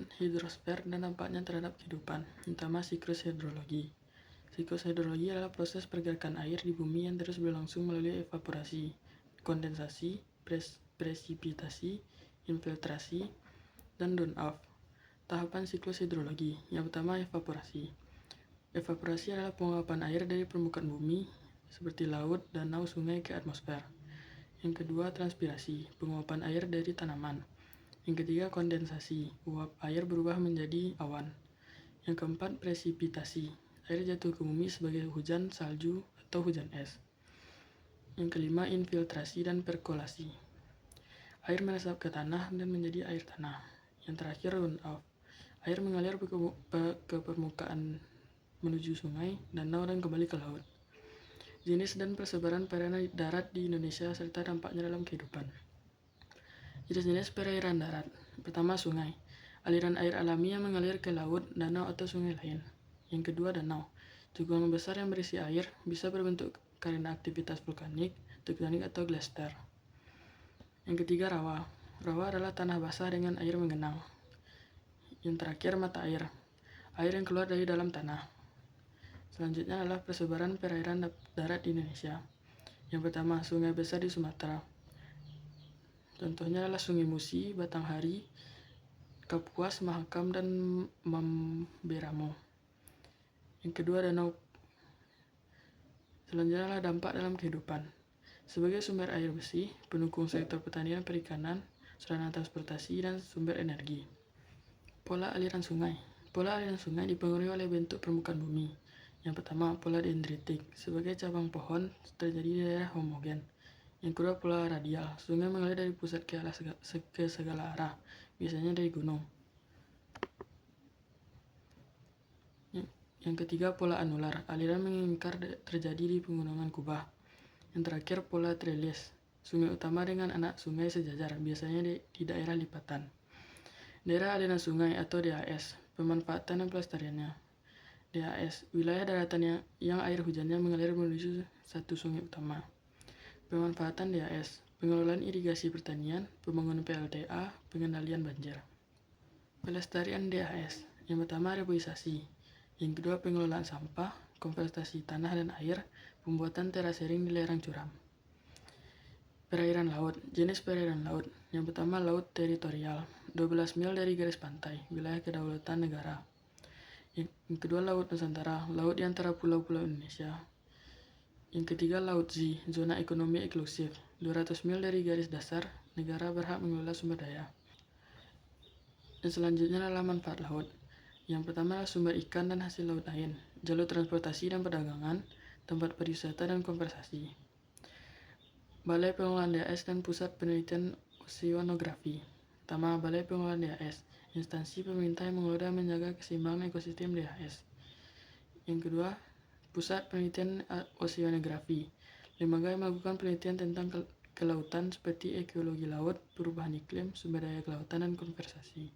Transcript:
penelitian hidrosfer dan dampaknya terhadap kehidupan, terutama siklus hidrologi. Siklus hidrologi adalah proses pergerakan air di bumi yang terus berlangsung melalui evaporasi, kondensasi, presipitasi, infiltrasi, dan down-off. Tahapan siklus hidrologi. Yang pertama, evaporasi. Evaporasi adalah penguapan air dari permukaan bumi, seperti laut, danau, sungai ke atmosfer. Yang kedua, transpirasi, penguapan air dari tanaman. Yang ketiga, kondensasi, uap air berubah menjadi awan. Yang keempat, presipitasi, air jatuh ke bumi sebagai hujan, salju, atau hujan es. Yang kelima, infiltrasi dan perkolasi, air meresap ke tanah dan menjadi air tanah. Yang terakhir, runoff, air mengalir ke permukaan menuju sungai, danau, dan kembali ke laut. Jenis dan persebaran perairan darat di Indonesia serta dampaknya dalam kehidupan. Jenis-jenis perairan darat. Pertama, sungai. Aliran air alami yang mengalir ke laut, danau, atau sungai lain. Yang kedua, danau. Cekungan besar yang berisi air, bisa berbentuk karena aktivitas vulkanik, tektonik, atau glaster. Yang ketiga, rawa. Rawa adalah tanah basah dengan air menggenang. Yang terakhir, mata air. Air yang keluar dari dalam tanah. Selanjutnya adalah persebaran perairan darat di Indonesia. Yang pertama, sungai besar di Sumatera. Contohnya adalah Sungai Musi, Batanghari, Kapuas, Mahakam, dan Mamberamo. Yang kedua, danau. Selanjutnya adalah dampak dalam kehidupan. Sebagai sumber air bersih, pendukung sektor pertanian, perikanan, sarana transportasi, dan sumber energi. Pola aliran sungai. Pola aliran sungai dipengaruhi oleh bentuk permukaan bumi. Yang pertama, pola dendritik. Sebagai cabang pohon, terjadi di daerah homogen. Yang kedua, pola radial. Sungai mengalir dari pusat ke segala arah, biasanya dari gunung. Yang ketiga, pola anular. Aliran mengingkar terjadi di pegunungan kubah. Yang terakhir, pola trellis. Sungai utama dengan anak sungai sejajar, biasanya di daerah lipatan. Daerah aliran sungai atau DAS. Pemanfaatan dan pelestariannya. DAS, wilayah daratan yang air hujannya mengalir menuju satu sungai utama. Pemanfaatan DAS, pengelolaan irigasi pertanian, pembangunan PLTA, pengendalian banjir. Pelestarian DAS, yang pertama reboisasi, yang kedua pengelolaan sampah, kompostasi tanah dan air, pembuatan terasering di lereng curam. Perairan laut, jenis perairan laut, yang pertama laut teritorial, 12 mil dari garis pantai, wilayah kedaulatan negara. Yang kedua, laut Nusantara, laut di antara pulau-pulau Indonesia. Yang ketiga, laut Z, zona ekonomi eksklusif, 200 mil dari garis dasar, negara berhak mengelola sumber daya. Dan selanjutnya adalah manfaat laut. Yang pertama adalah sumber ikan dan hasil laut lain, jalur transportasi dan perdagangan, tempat pariwisata dan konservasi. Balai Pengelolaan DAS dan Pusat Penelitian Oceanografi. Pertama, Balai Pengelolaan DAS, instansi pemerintah yang mengelola dan menjaga keseimbangan ekosistem DAS. Yang kedua, Pusat Penelitian Oceanografi, lembaga yang melakukan penelitian tentang kelautan seperti ekologi laut, perubahan iklim, sumber daya kelautan, dan konservasi.